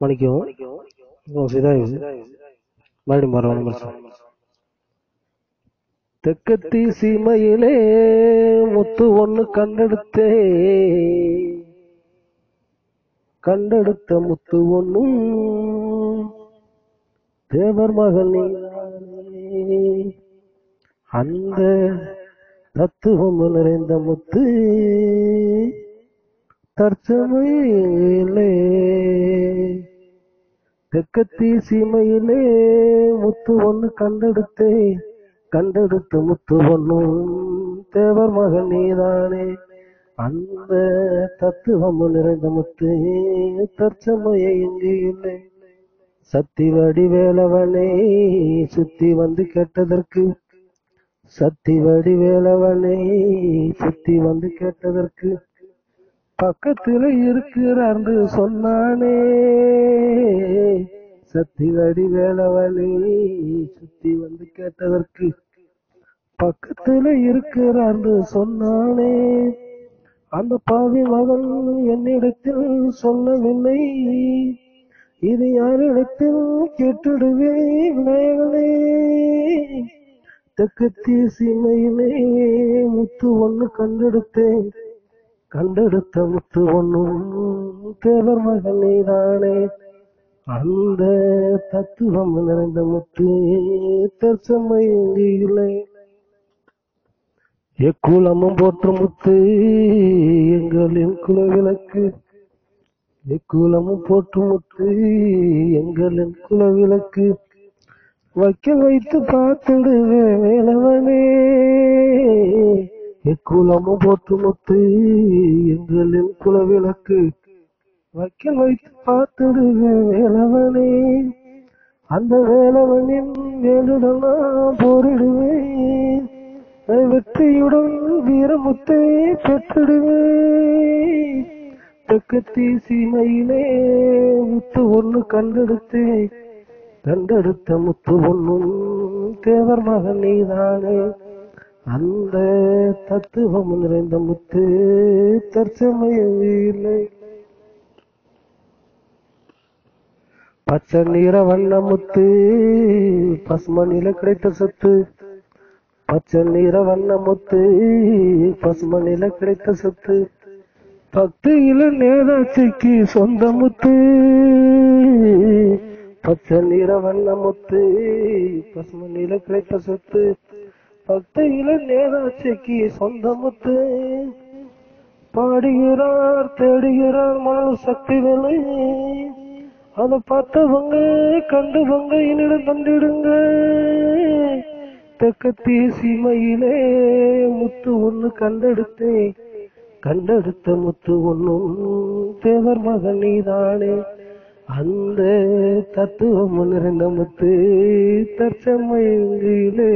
மணிக்கும் இதாயுது மறுபடியும் பரவாயில்ல. தெற்கத்தி சீமையிலே முத்து ஒண்ணு கண்டெடுத்த முத்து ஒண்ணும் தேவர் மகன் நீதானே. அந்த தத்துவம் நிறைந்த முத்து தற்சமையிலே தெற்கத்தி சீமையிலே முத்து ஒண்ணு கண்டெடுத்த முத்து ஒண்ணும் தேவர் மகன் நீதானே. அந்த தத்துவம் நிறைந்த முத்து தற்சமய இங்கு இல்லை. சத்தி வடிவேலவனே சுத்தி வந்து கேட்டதற்கு பக்கத்துல இருக்கிறார்னு சொன்னானே. சத்தி வடிவேலவனே சுத்தி வந்து கேட்டதற்கு பக்கத்துல இருக்கிறார்னு சொன்னானே. அந்த பாவி மகன் என்னிடத்தில் சொல்லவில்லை, இது யாரிடத்தில் கேட்டுடுவே விநாயகனே. தெற்கத்தி சீமையிலே முத்து ஒண்ணு கண்டெடுத்த முத்து ஒண்ணும் தேவர் மகன் நீதானே. அந்த தத்துவம் நிறைந்த முத்து தற்சமயிலே. எக்குலமும் போற்று முத்து எங்களின் குலவிளக்கு, எக்குலமும் போற்று முத்து எங்களின் குலவிளக்கு. வைத்து பார்த்துடுவே வேலவனே. எக்குலமும் போற்று முத்து எங்களின் குலவிளக்கு. வைத்து பார்த்துடுவே வேலவனே. அந்த வேலவனின் வேலுடன் போரிடுவேன், வெற்றியுடன் வீரமுத்தை பெற்றிடுவேன். தெற்கத்தி சீமையிலே முத்து ஒண்ணு கண்டெடுத்த முத்து ஒண்ணும் தேவர் மகன் நீதானே. அந்த தத்துவம் நிறைந்த முத்து தற்சமயிலே. பச்சை நிற வண்ண முத்து பசுமணில கிடைத்த சொத்து, பச்சை நிற வண்ண முத்து பசுமணில கிடைத்த சொத்து. பக்தியில நேதாட்சிக்கு சொந்த முத்து, பச்சை நிற வண்ண முத்து பசுமணில கிடைத்த சொத்து. பக்தியில நேதாட்சிக்கு சொந்த முத்து. பாடுகிறார் தேடுகிறார் மனு சக்தி வேலை, அதை பார்த்தவங்க கண்டவங்க என்னிடம் தந்திடுங்க. தெற்கத்தி சீமையிலே முத்து ஒண்ணு கண்டெடுத்த முத்து ஒண்ணும் தேவர் மகன் நீதானே. அந்த தத்துவம் நிறைந்த முத்து தற்சமயிலே.